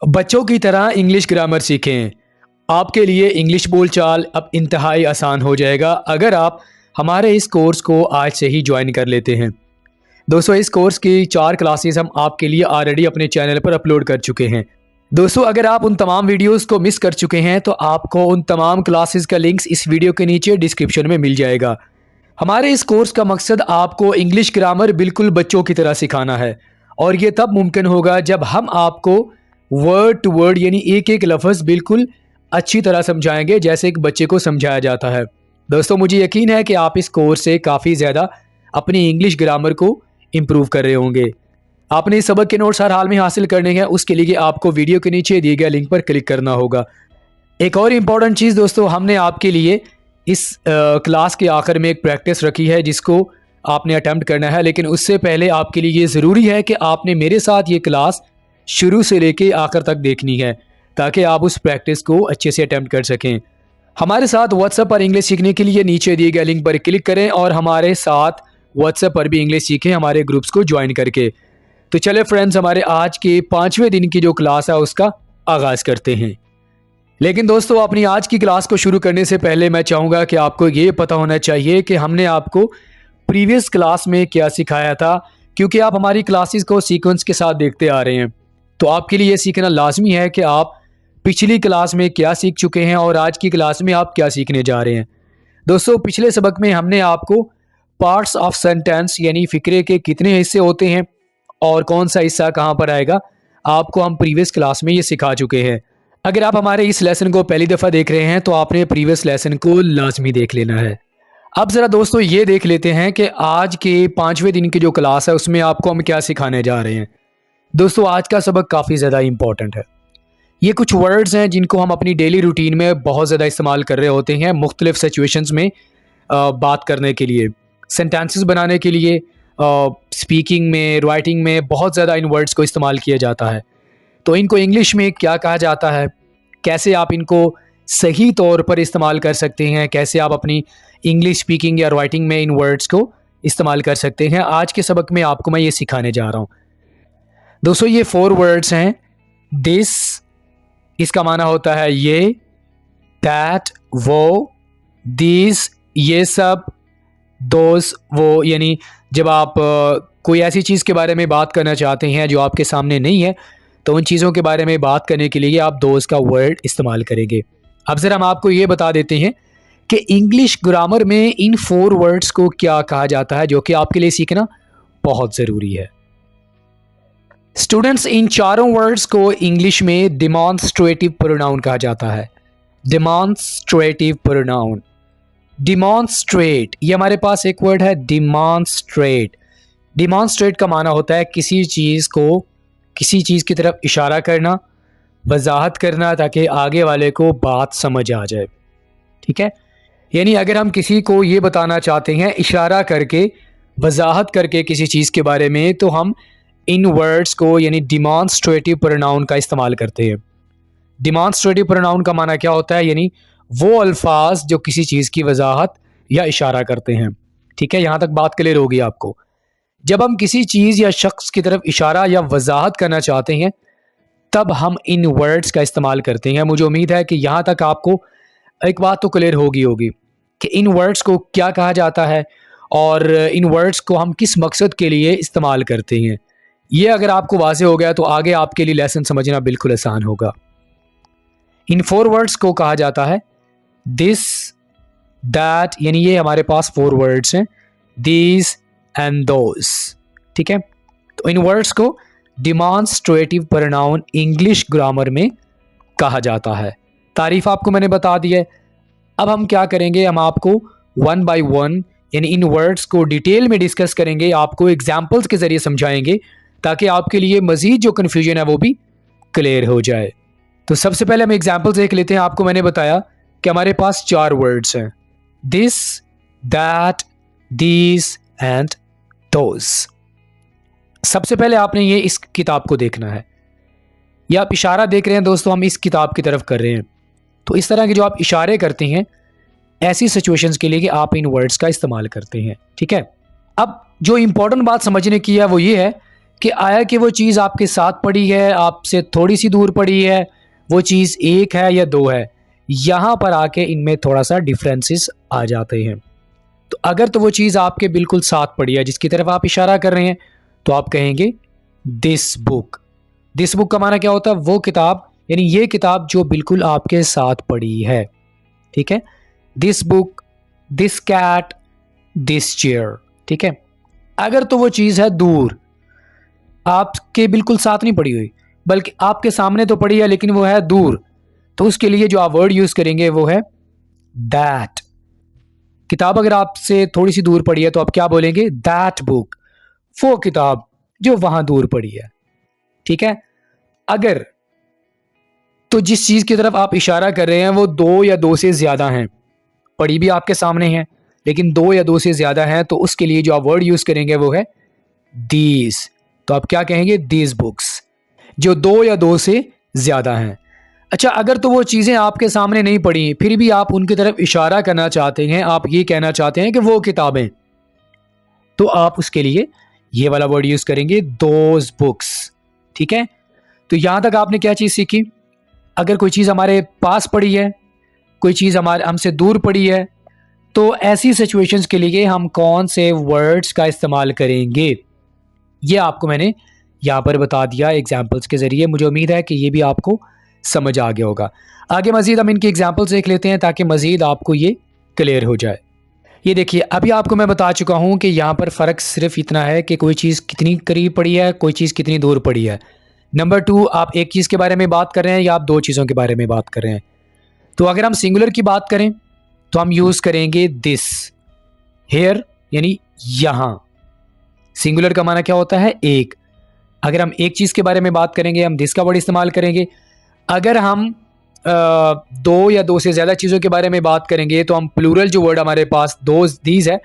बच्चों की तरह इंग्लिश ग्रामर सीखें। आपके लिए इंग्लिश बोलचाल अब इंतहाई आसान हो जाएगा अगर आप हमारे इस कोर्स को आज से ही ज्वाइन कर लेते हैं। दोस्तों, इस कोर्स की 4 क्लासेस हम आपके लिए ऑलरेडी अपने चैनल पर अपलोड कर चुके हैं। दोस्तों, अगर आप उन तमाम वीडियोस को मिस कर चुके हैं तो आपको उन तमाम क्लासेस का लिंक्स इस वीडियो के नीचे डिस्क्रिप्शन में मिल जाएगा। हमारे इस कोर्स का मकसद आपको इंग्लिश ग्रामर बिल्कुल बच्चों की तरह सिखाना है, और ये तब मुमकिन होगा जब हम आपको वर्ड टू वर्ड यानी एक एक लफ्ज़ बिल्कुल अच्छी तरह समझाएंगे जैसे एक बच्चे को समझाया जाता है। दोस्तों, मुझे यकीन है कि आप इस कोर्स से काफ़ी ज़्यादा अपनी इंग्लिश ग्रामर को इम्प्रूव कर रहे होंगे। आपने इस सबक के नोट्स हर हाल में हासिल करने हैं, उसके लिए आपको वीडियो के नीचे दिए गए लिंक पर क्लिक करना होगा। एक और इम्पॉर्टेंट चीज़ दोस्तों, हमने आपके लिए इस क्लास के आखिर में एक प्रैक्टिस रखी है जिसको आपने अटेम्प्ट करना है, लेकिन उससे पहले आपके लिए ये ज़रूरी है कि आपने मेरे साथ ये क्लास शुरू से लेके आखिर तक देखनी है ताकि आप उस प्रैक्टिस को अच्छे से अटेम्प्ट कर सकें। हमारे साथ व्हाट्सएप पर इंग्लिश सीखने के लिए नीचे दिए गए लिंक पर क्लिक करें और हमारे साथ व्हाट्सएप पर भी इंग्लिश सीखें हमारे ग्रुप्स को ज्वाइन करके। तो चले फ्रेंड्स, हमारे आज के 5वें दिन की जो क्लास है उसका आगाज़ करते हैं। लेकिन दोस्तों, अपनी आज की क्लास को शुरू करने से पहले मैं चाहूँगा कि आपको ये पता होना चाहिए कि हमने आपको प्रीवियस क्लास में क्या सिखाया था, क्योंकि आप हमारी क्लासेस को सीक्वेंस के साथ देखते आ रहे हैं। तो आपके लिए ये सीखना लाजमी है कि आप पिछली क्लास में क्या सीख चुके हैं और आज की क्लास में आप क्या सीखने जा रहे हैं। दोस्तों, पिछले सबक में हमने आपको पार्ट्स ऑफ सेंटेंस यानी फ़िक्रे के कितने हिस्से होते हैं और कौन सा हिस्सा कहाँ पर आएगा, आपको हम प्रीवियस क्लास में ये सिखा चुके हैं। अगर आप हमारे इस लेसन को पहली दफ़ा देख रहे हैं तो आपने प्रीवियस लेसन को लाजमी देख लेना है। अब ज़रा दोस्तों ये देख लेते हैं कि आज के 5वें दिन की जो क्लास है उसमें आपको हम क्या सिखाने जा रहे हैं। दोस्तों, आज का सबक काफ़ी ज़्यादा इंपॉर्टेंट है। ये कुछ वर्ड्स हैं जिनको हम अपनी डेली रूटीन में बहुत ज़्यादा इस्तेमाल कर रहे होते हैं मुख्तलिफ सिचुएशंस में बात करने के लिए, सेंटेंसेस बनाने के लिए, स्पीकिंग में, राइटिंग में बहुत ज़्यादा इन वर्ड्स को इस्तेमाल किया जाता है। तो इनको इंग्लिश में क्या कहा जाता है, कैसे आप इनको सही तौर पर इस्तेमाल कर सकते हैं, कैसे आप अपनी इंग्लिश स्पीकिंग या राइटिंग में इन वर्ड्स को इस्तेमाल कर सकते हैं, आज के सबक में आपको मैं ये सिखाने जा रहा हूँ। दोस्तों, ये 4 वर्ड्स हैं। दिस, इसका माना होता है ये, दैट वो, दिस ये सब, दोस वो, यानी जब आप कोई ऐसी चीज़ के बारे में बात करना चाहते हैं जो आपके सामने नहीं है तो उन चीज़ों के बारे में बात करने के लिए आप दोस का वर्ड इस्तेमाल करेंगे। अब ज़रा हम आपको ये बता देते हैं कि इंग्लिश ग्रामर में इन 4 वर्ड्स को क्या कहा जाता है, जो कि आपके लिए सीखना बहुत ज़रूरी है। स्टूडेंट्स, इन चारों वर्ड्स को इंग्लिश में डिमॉन्स्ट्रेटिव प्रोनाउन कहा जाता है। डिमॉन्स्ट्रेटिव प्रोनाउन, डिमॉन्स्ट्रेट, ये हमारे पास एक वर्ड है डिमॉन्स्ट्रेट। डिमॉन्स्ट्रेट का माना होता है किसी चीज़ को, किसी चीज़ की तरफ इशारा करना, वजाहत करना ताकि आगे वाले को बात समझ आ जाए। ठीक है, यानी अगर हम किसी को ये बताना चाहते हैं इशारा करके, वजाहत करके किसी चीज़ के बारे में, तो हम इन वर्ड्स को यानी डिमॉन्स्ट्रेटिव प्रोनाउन का इस्तेमाल करते हैं। डिमॉन्स्ट्रेटिव प्रोनाउन का माना क्या होता है, यानी वो अल्फाज जो किसी चीज़ की वजाहत या इशारा करते हैं। ठीक है, यहाँ तक बात क्लियर होगी आपको। जब हम किसी चीज़ या शख्स की तरफ इशारा या वजाहत करना चाहते हैं तब हम इन वर्ड्स का इस्तेमाल करते हैं। मुझे उम्मीद है कि यहाँ तक आपको एक बात तो क्लियर होगी कि इन वर्ड्स को क्या कहा जाता है और इन वर्ड्स को हम किस मकसद के लिए इस्तेमाल करते हैं। ये अगर आपको वाज़ेह हो गया तो आगे आपके लिए लेसन समझना बिल्कुल आसान होगा। इन 4 वर्ड्स को कहा जाता है दिस, दैट, यानी ये हमारे पास 4 वर्ड्स हैं, दीज एंड दोस। ठीक है, तो इन वर्ड्स को डिमॉन्स्ट्रेटिव प्रोनाउन इंग्लिश ग्रामर में कहा जाता है। तारीफ आपको मैंने बता दी है। अब हम क्या करेंगे, हम आपको 1 बाय 1 यानी इन वर्ड्स को डिटेल में डिस्कस करेंगे, आपको एग्जाम्पल्स के ज़रिए समझाएंगे ताकि आपके लिए मज़ीद जो कन्फ्यूजन है वो भी क्लियर हो जाए। तो सबसे पहले हम एग्जाम्पल्स देख लेते हैं। आपको मैंने बताया कि हमारे पास 4 वर्ड्स हैं, this, that, these and those. सबसे पहले आपने ये इस किताब को देखना है। ये आप इशारा देख रहे हैं दोस्तों, हम इस किताब की तरफ कर रहे हैं। तो इस तरह के जो आप इशारे करते हैं ऐसी सिचुएशंस के लिए कि आप इन वर्ड्स का इस्तेमाल करते हैं। ठीक है, अब जो इंपॉर्टेंट बात समझने की है वो ये है कि आया कि वो चीज़ आपके साथ पड़ी है, आपसे थोड़ी सी दूर पड़ी है, वो चीज़ एक है या दो है। यहाँ पर आके इनमें थोड़ा सा डिफरेंसेस आ जाते हैं। तो अगर तो वो चीज़ आपके बिल्कुल साथ पड़ी है जिसकी तरफ आप इशारा कर रहे हैं, तो आप कहेंगे दिस बुक। दिस बुक का माना क्या होता है? वो किताब, यानी ये किताब जो बिल्कुल आपके साथ पड़ी है। ठीक है, this book, this cat, this chair. ठीक है, अगर तो वो चीज़ है दूर, आपके बिल्कुल साथ नहीं पड़ी हुई, बल्कि आपके सामने तो पड़ी है लेकिन वो है दूर, तो उसके लिए जो आप वर्ड यूज करेंगे वो है दैट। किताब अगर आपसे थोड़ी सी दूर पड़ी है तो आप क्या बोलेंगे? दैट बुक, वो किताब जो वहां दूर पड़ी है। ठीक है, अगर तो जिस चीज की तरफ आप इशारा कर रहे हैं वो दो या दो से ज्यादा हैं, पड़ी भी आपके सामने है लेकिन दो या दो से ज्यादा हैं, तो उसके लिए जो आप वर्ड यूज करेंगे वो है दीज। तो आप क्या कहेंगे? दीज बुक्स, जो दो या दो से ज्यादा हैं। अच्छा, अगर तो वो चीज़ें आपके सामने नहीं पड़ी फिर भी आप उनकी तरफ इशारा करना चाहते हैं, आप ये कहना चाहते हैं कि वो किताबें, तो आप उसके लिए ये वाला वर्ड यूज करेंगे दोज बुक्स। ठीक है, तो यहां तक आपने क्या चीज सीखी? अगर कोई चीज हमारे पास पड़ी है, कोई चीज हमारे हमसे दूर पड़ी है, तो ऐसी सिचुएशंस के लिए हम कौन से वर्ड्स का इस्तेमाल करेंगे, ये आपको मैंने यहाँ पर बता दिया एग्जाम्पल्स के ज़रिए। मुझे उम्मीद है कि ये भी आपको समझ आ गया होगा। आगे मज़ीद हम इनकी एग्जाम्पल्स देख लेते हैं ताकि मज़ीद आपको ये क्लियर हो जाए। ये देखिए, अभी आपको मैं बता चुका हूँ कि यहाँ पर फ़र्क सिर्फ इतना है कि कोई चीज़ कितनी करीब पड़ी है, कोई चीज़ कितनी दूर पड़ी है। नंबर 2, आप एक चीज़ के बारे में बात कर रहे हैं या आप दो चीज़ों के बारे में बात कर रहे हैं। तो अगर हम सिंगुलर की बात करें तो हम यूज़ करेंगे दिस, हेयर यानी यहाँ। सिंगुलर का माना क्या होता है? एक। अगर हम एक चीज़ के बारे में बात करेंगे हम दिस का वर्ड इस्तेमाल करेंगे। अगर हम दो या दो से ज़्यादा चीज़ों के बारे में बात करेंगे तो हम प्लूरल जो वर्ड हमारे पास दोज दीज है,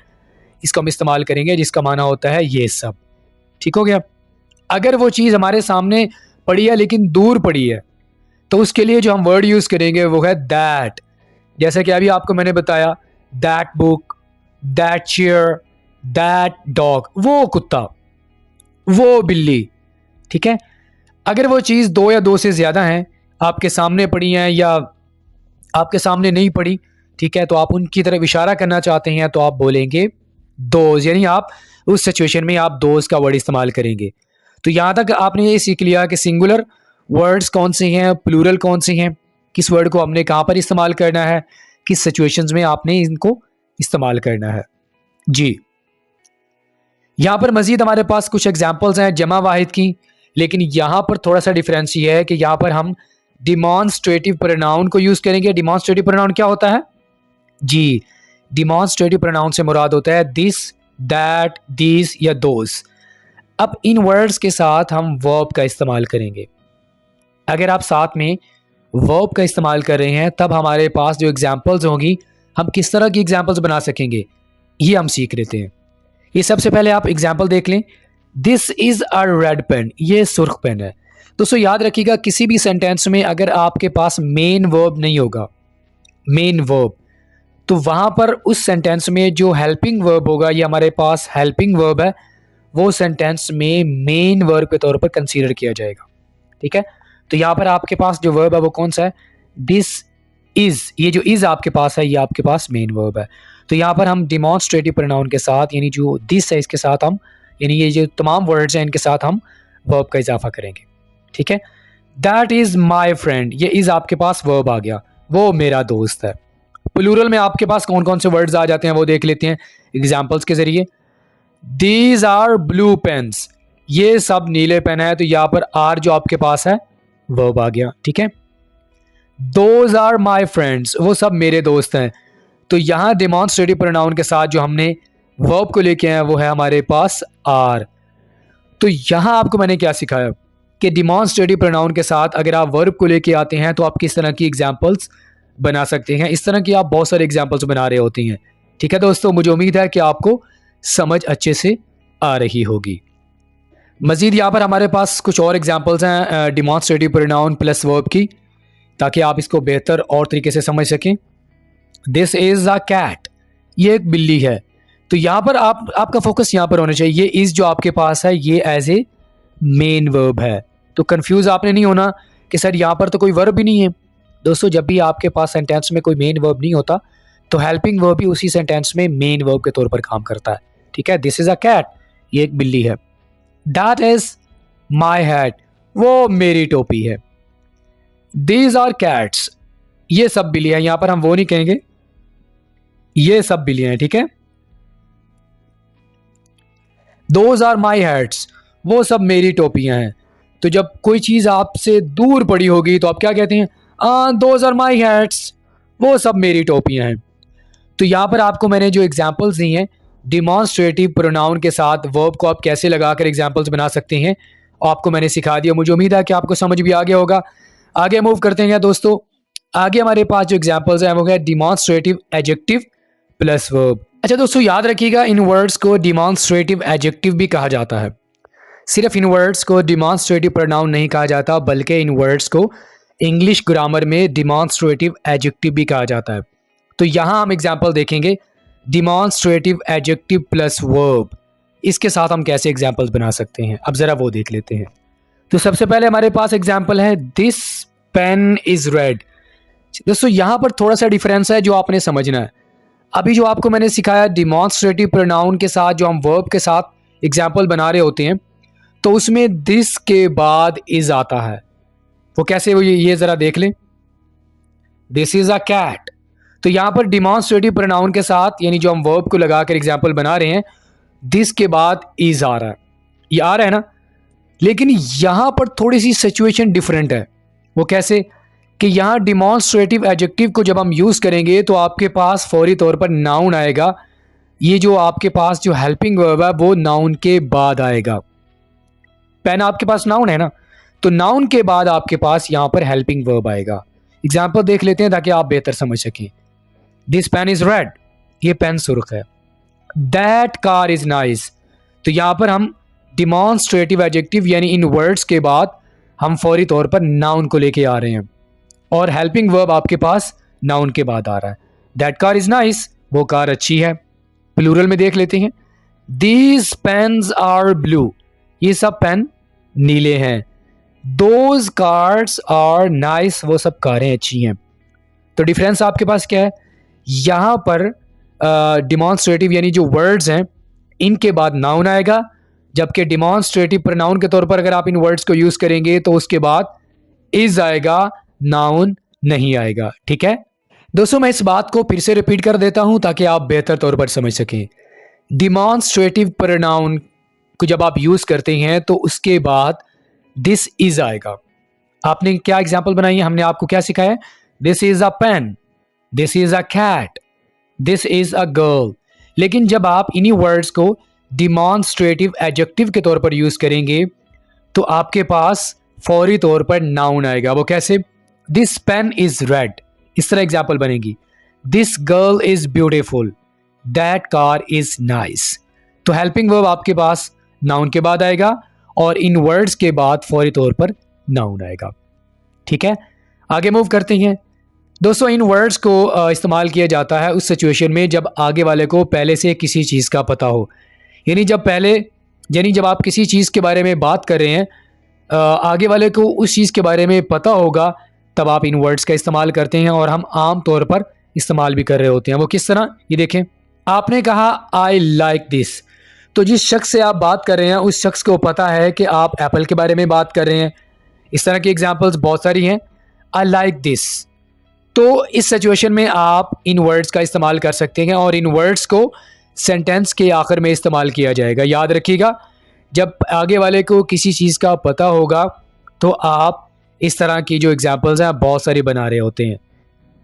इसको हम इस्तेमाल करेंगे जिसका माना होता है ये सब। ठीक हो गया? अगर वो चीज़ हमारे सामने पड़ी है लेकिन दूर पड़ी है, तो उसके लिए जो हम वर्ड यूज़ करेंगे वो है दैट। जैसे कि अभी आपको मैंने बताया, that book, that chair, that dog, वो कुत्ता, वो बिल्ली। ठीक है, अगर वो चीज़ दो या दो से ज़्यादा हैं, आपके सामने पड़ी हैं या आपके सामने नहीं पड़ी, ठीक है, तो आप उनकी तरफ इशारा करना चाहते हैं तो आप बोलेंगे दोज, यानी आप उस सिचुएशन में आप दोज का वर्ड इस्तेमाल करेंगे। तो यहाँ तक आपने ये सीख लिया कि सिंगुलर वर्ड्स कौन से हैं, प्लूरल कौन से हैं, किस वर्ड को हमने कहाँ पर इस्तेमाल करना है, किस सिचुएशंस में आपने इनको इस्तेमाल करना है। जी, यहाँ पर मजीद हमारे पास कुछ एग्जाम्पल्स हैं जमा वाहिद की, लेकिन यहाँ पर थोड़ा सा डिफरेंस ये है कि यहाँ पर हम डिमॉन्स्ट्रेटिव प्रोनाउन को यूज़ करेंगे। डिमॉन्स्ट्रेटिव प्रोनाउन क्या होता है? जी, डिमॉन्स्ट्रेटिव प्रोनाउन से मुराद होता है दिस, दैट, दीज या दोज। अब इन वर्ड्स के साथ हम वर्ब का इस्तेमाल करेंगे। अगर आप साथ में वर्ब का इस्तेमाल कर रहे हैं तब हमारे पास जो एग्जाम्पल्स होंगी, हम किस तरह की एग्जाम्पल्स बना सकेंगे ये हम सीख लेते हैं। ये सबसे पहले आप एग्जाम्पल देख लें। This is a red pen, ये सुर्ख पेन है। दोस्तों याद रखिएगा, किसी भी सेंटेंस में अगर आपके पास मेन वर्ब नहीं होगा, मेन वर्ब, तो वहां पर उस सेंटेंस में जो हेल्पिंग वर्ब होगा, ये हमारे पास हेल्पिंग वर्ब है, वो सेंटेंस में मेन वर्ब के तौर पर कंसीडर किया जाएगा। ठीक है, तो यहाँ पर आपके पास जो वर्ब है वो कौन सा है? दिस इज, ये जो इज आपके पास है ये आपके पास मेन वर्ब है। तो यहाँ पर हम डिमॉन्स्ट्रेटिव प्रोनाउन के साथ, यानी जो दिस है इसके साथ हम, यानी ये जो तमाम वर्ड्स हैं इनके साथ हम वर्ब का इजाफा करेंगे। ठीक है, दैट इज माई फ्रेंड, ये इज आपके पास वर्ब आ गया, वो मेरा दोस्त है। प्लूरल में आपके पास कौन कौन से वर्ड्स आ जाते हैं वो देख लेते हैं एग्जाम्पल्स के जरिए। दीज आर ब्लू पेन्स, ये सब नीले पेन है, तो यहाँ पर आर जो आपके पास है वर्ब आ गया। ठीक है, दोज आर माई फ्रेंड्स, वो सब मेरे दोस्त हैं, तो यहाँ डिमॉन्स्ट्रेटिव प्रोनाउन के साथ जो हमने वर्ब को लेके आए वो है हमारे पास आर। तो यहाँ आपको मैंने क्या सिखाया कि डिमॉन्स्ट्रेटिव प्रोनाउन के साथ अगर आप वर्ब को लेके आते हैं तो आप किस तरह की एग्जाम्पल्स बना सकते हैं। इस तरह की आप बहुत सारे एग्जाम्पल्स बना रहे होते हैं। ठीक है दोस्तों, मुझे उम्मीद है कि आपको समझ अच्छे से आ रही होगी। मज़ीद यहाँ पर हमारे पास कुछ और एग्जाम्पल्स हैं डिमॉन्स्ट्रेटिव प्रोनाउन प्लस वर्ब की, ताकि आप इसको बेहतर और तरीके से समझ सकें। दिस इज़ अ कैट, ये एक बिल्ली है, तो यहाँ पर आपका फोकस यहाँ पर होना चाहिए। ये इज़ जो आपके पास है ये एज ए मेन वर्ब है। तो कंफ्यूज आपने नहीं होना कि सर यहाँ पर तो कोई वर्ब ही नहीं है। दोस्तों, जब भी आपके पास सेंटेंस में कोई मेन वर्ब नहीं होता तो हेल्पिंग वर्ब भी उसी सेंटेंस में मेन वर्ब के तौर पर काम करता है। ठीक है, दिस इज अ कैट, ये एक बिल्ली है। दैट इज माई हैट, वो मेरी टोपी है। दीज आर कैट्स, ये सब बिल्लियां, यहां पर हम वो नहीं कहेंगे, ये सब बिल्लियां हैं। ठीक है, दोज आर माई हैट्स, वो सब मेरी टोपियां हैं। तो जब कोई चीज आपसे दूर पड़ी होगी तो आप क्या कहते हैं? दोज आर माई हैट्स, वो सब मेरी टोपियां हैं। तो यहां पर आपको मैंने जो एग्जाम्पल्स दी हैं डिमॉन्स्ट्रेटिव प्रोनाउन के साथ वर्ब को आप कैसे लगाकर एग्जाम्पल्स बना सकते हैं, आपको मैंने सिखा दिया। मुझे उम्मीद है कि आपको समझ भी आ गया होगा। आगे मूव करते हैं दोस्तों। आगे हमारे पास जो एग्जाम्पल्स हैं वो है डिमॉन्स्ट्रेटिव एडजेक्टिव प्लस वर्ब। अच्छा दोस्तों, याद रखिएगा इन वर्ड्स को डिमॉन्स्ट्रेटिव एडजेक्टिव भी कहा जाता है। सिर्फ इन वर्ड्स को डिमॉन्स्ट्रेटिव प्रोनाउन नहीं कहा जाता, बल्कि इन वर्ड्स को इंग्लिश ग्रामर में डिमॉन्स्ट्रेटिव एडजेक्टिव भी कहा जाता है। तो यहां हम एग्जाम्पल देखेंगे डिमॉन्स्ट्रेटिव एडजेक्टिव प्लस वर्ब, इसके साथ हम कैसे एग्जाम्पल्स बना सकते हैं, अब जरा वो देख लेते हैं। तो सबसे पहले हमारे पास एग्जाम्पल है दिस पेन इज रेड। दोस्तों, यहां पर थोड़ा सा डिफरेंस है जो आपने समझना है। अभी जो आपको मैंने सिखाया डिमॉन्स्ट्रेटिव प्रोनाउन के साथ जो हम वर्ब के साथ एग्जाम्पल बना रहे होते हैं, तो उसमें दिस के बाद इज आता है। वो कैसे, वो ये जरा देख लें। दिस इज अ कैट, तो यहां पर डिमॉन्स्ट्रेटिव प्रोनाउन के साथ यानी जो हम वर्ब को लगाकर एग्जाम्पल बना रहे हैं, दिस के बाद इज आ रहा है, ये आ रहा है ना। लेकिन यहां पर थोड़ी सी सिचुएशन डिफरेंट है। वो कैसे कि यहां डिमॉन्स्ट्रेटिव एडजेक्टिव को जब हम यूज करेंगे तो आपके पास फौरी तौर पर नाउन आएगा। ये जो आपके पास जो हेल्पिंग वर्ब है वो नाउन के बाद आएगा। पेन आपके पास नाउन है ना, तो नाउन के बाद आपके पास यहां पर हेल्पिंग वर्ब आएगा। एग्जाम्पल देख लेते हैं ताकि आप बेहतर समझ सकें। दिस पेन इज रेड, ये पेन सुर्ख है। दैट कार इज नाइस, तो यहां पर हम डिमॉन्स्ट्रेटिव एडजेक्टिव यानी इन वर्ड्स के बाद हम फौरी तौर पर नाउन को लेके आ रहे हैं और हेल्पिंग वर्ब आपके पास नाउन के बाद आ रहा है। दैट कार इज नाइस, वो कार अच्छी है। प्लूरल में देख लेते हैं। दीज पेन्स आर ब्लू, ये सब पेन नीले हैं। दोज कार्स आर नाइस, वो सब कारें अच्छी हैं। तो डिफरेंस आपके पास क्या है? यहां पर डिमॉन्स्ट्रेटिव यानी जो वर्ड्स हैं इनके बाद नाउन आएगा, जबकि डिमॉन्स्ट्रेटिव प्रोनाउन के तौर पर अगर आप इन वर्ड्स को यूज करेंगे तो उसके बाद इज आएगा, नाउन नहीं आएगा। ठीक है दोस्तों, मैं इस बात को फिर से रिपीट कर देता हूं ताकि आप बेहतर तौर पर समझ सकें। डिमॉन्स्ट्रेटिव प्रोनाउन को जब आप यूज करते हैं तो उसके बाद दिस इज आएगा। आपने क्या एग्जाम्पल बनाई है, हमने आपको क्या सिखाया? This is a pen, this is a cat, this is a girl. लेकिन जब आप इन्हीं वर्ड्स को डिमॉन्स्ट्रेटिव एडजेक्टिव के तौर पर यूज करेंगे तो आपके पास फौरी तौर पर नाउन आएगा। वो कैसे? दिस पेन इज रेड, इस तरह एग्जाम्पल बनेगी। This girl is beautiful, that car is nice. तो हेल्पिंग वर्ब आपके पास नाउन के बाद आएगा और इन वर्ड्स के बाद फौरी तौर पर नाउन आएगा। ठीक है, आगे मूव करते हैं। दोस्तों, इन वर्ड्स को इस्तेमाल किया जाता है उस सिचुएशन में जब आगे वाले को पहले से किसी चीज़ का पता हो। यानी जब आप किसी चीज़ के बारे में बात कर रहे हैं, आगे वाले को उस चीज़ के बारे में पता होगा, तब आप इन वर्ड्स का इस्तेमाल करते हैं और हम आम तौर पर इस्तेमाल भी कर रहे होते हैं। वो किस तरह? ये देखें, आपने कहा आई लाइक दिस, तो जिस शख्स से आप बात कर रहे हैं उस शख्स को पता है कि आप एप्पल के बारे में बात कर रहे हैं। इस तरह की एग्जाम्पल्स बहुत सारी हैं। आई लाइक दिस, तो इस सिचुएशन में आप इन वर्ड्स का इस्तेमाल कर सकते हैं और इन वर्ड्स को सेंटेंस के आखिर में इस्तेमाल किया जाएगा। याद रखिएगा, जब आगे वाले को किसी चीज़ का पता होगा तो आप इस तरह की जो एग्जाम्पल्स हैं बहुत सारी बना रहे होते हैं।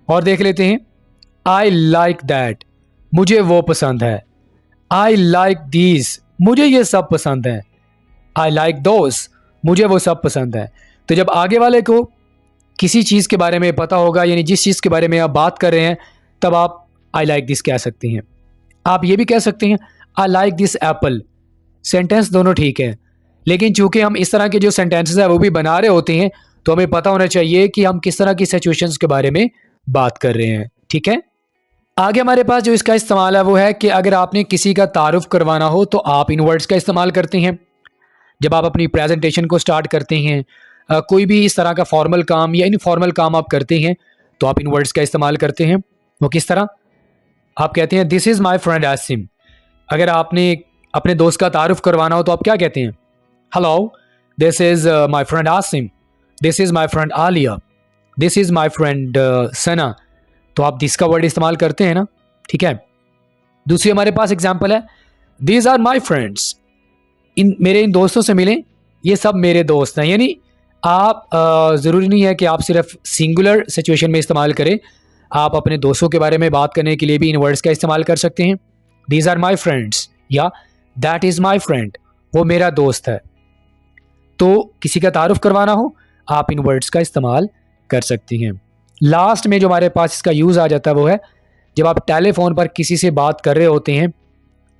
और देख लेते हैं। आई लाइक दैट, मुझे वो पसंद है। आई लाइक दीज, मुझे ये सब पसंद है। आई लाइक दोस, मुझे वो सब पसंद है। तो जब आगे वाले को किसी चीज़ के बारे में पता होगा, यानी जिस चीज़ के बारे में आप बात कर रहे हैं, तब आप आई लाइक दिस कह सकते हैं। आप ये भी कह सकते हैं I like this Apple. Sentence दोनों ठीक है, लेकिन चूंकि हम इस तरह के जो सेंटेंसेस है वो भी बना रहे होते हैं तो हमें पता होना चाहिए कि हम किस तरह की सिचुएशंस के बारे में बात कर रहे हैं। ठीक है, आगे हमारे पास जो इसका इस्तेमाल है वो है कि अगर आपने किसी का तारुफ करवाना हो तो आप इन वर्ड्स का इस्तेमाल करते हैं। जब आप अपनी प्रेजेंटेशन को स्टार्ट करते हैं, कोई भी इस तरह का फॉर्मल काम या इनफॉर्मल काम आप करते हैं, तो आप इन वर्ड्स का इस्तेमाल करते हैं। वो किस तरह? आप कहते हैं this is my friend Asim. अगर आपने अपने दोस्त का तारुफ करवाना हो तो आप क्या कहते हैं? Hello, this is my friend Asim, this is my friend Alia, this is my friend Sana. तो आप दिस का वर्ड इस्तेमाल करते हैं ना, ठीक है। दूसरी हमारे पास एग्जाम्पल है, दीज आर माई फ्रेंड्स। इन दोस्तों से मिलें, ये सब मेरे दोस्त हैं। यानी आप ज़रूरी नहीं है कि आप सिर्फ सिंगुलर सिचुएशन में इस्तेमाल करें, आप अपने दोस्तों के बारे में बात करने के लिए भी इन वर्ड्स का इस्तेमाल कर सकते हैं। दीज आर माई फ्रेंड्स या दैट इज़ माई फ्रेंड, वो मेरा दोस्त है। तो किसी का तारुफ करवाना हो, आप इन वर्ड्स का इस्तेमाल कर सकती हैं। लास्ट में जो हमारे पास इसका यूज़ आ जाता है वो है जब आप टेलीफोन पर किसी से बात कर रहे होते हैं,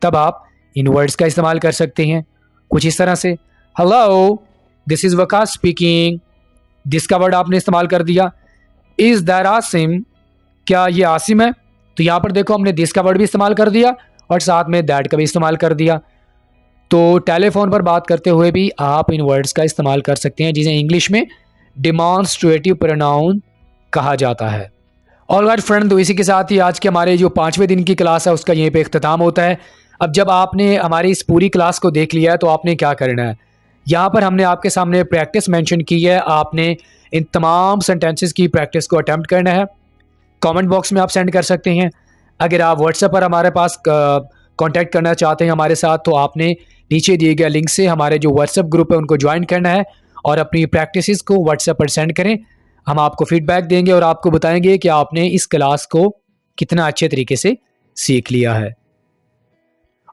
तब आप इन वर्ड्स का इस्तेमाल कर सकते हैं कुछ इस तरह से, hello, this is Waqas speaking. This का वर्ड आपने इस्तेमाल कर दिया। इज़ दैट आसिम, क्या ये आसिम है? तो यहाँ पर देखो हमने दिस का वर्ड भी इस्तेमाल कर दिया और साथ में दैट का भी इस्तेमाल कर दिया। तो टेलीफोन पर बात करते हुए भी आप इन वर्ड्स का इस्तेमाल कर सकते हैं, जिसे इंग्लिश में डिमॉन्स्ट्रेटिव प्रोनाउन कहा जाता है। ऑलराइट फ्रेंड, तो इसी के साथ ही आज के हमारे जो 5वें दिन की क्लास है उसका यहीं पे इख्तिताम होता है। अब जब आपने हमारी इस पूरी क्लास को देख लिया है तो आपने क्या करना है, यहाँ पर हमने आपके सामने प्रैक्टिस मेंशन की है। आपने इन तमाम सेंटेंसेस की प्रैक्टिस को अटेम्प्ट करना है। कमेंट बॉक्स में आप सेंड कर सकते हैं। अगर आप व्हाट्सएप पर हमारे पास कांटेक्ट करना चाहते हैं हमारे साथ, तो आपने नीचे दिए गए लिंक से हमारे जो व्हाट्सएप ग्रुप है उनको ज्वाइन करना है और अपनी प्रैक्टिसेस को व्हाट्सएप पर सेंड करें। हम आपको फीडबैक देंगे और आपको बताएंगे कि आपने इस क्लास को कितना अच्छे तरीके से सीख लिया है।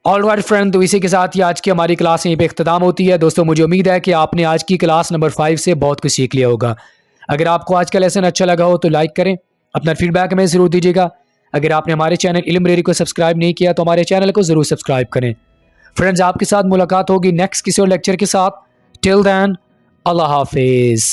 ऑलराइट फ्रेंड, तो इसी के साथ ही आज की हमारी क्लास यहीं पे इख्तिताम होती है। दोस्तों, मुझे उम्मीद है कि आपने आज की क्लास नंबर 5 से बहुत कुछ सीख लिया होगा। अगर आपको आज का लेसन अच्छा लगा हो तो लाइक करें, अपना फीडबैक हमें ज़रूर दीजिएगा। अगर आपने हमारे चैनल इल्म रेडी को सब्सक्राइब नहीं किया तो हमारे चैनल को ज़रूर सब्सक्राइब करें। फ्रेंड्स, आपके साथ मुलाकात होगी नेक्स्ट किसी और लेक्चर के साथ। टिल देन, अल्लाह हाफिज़।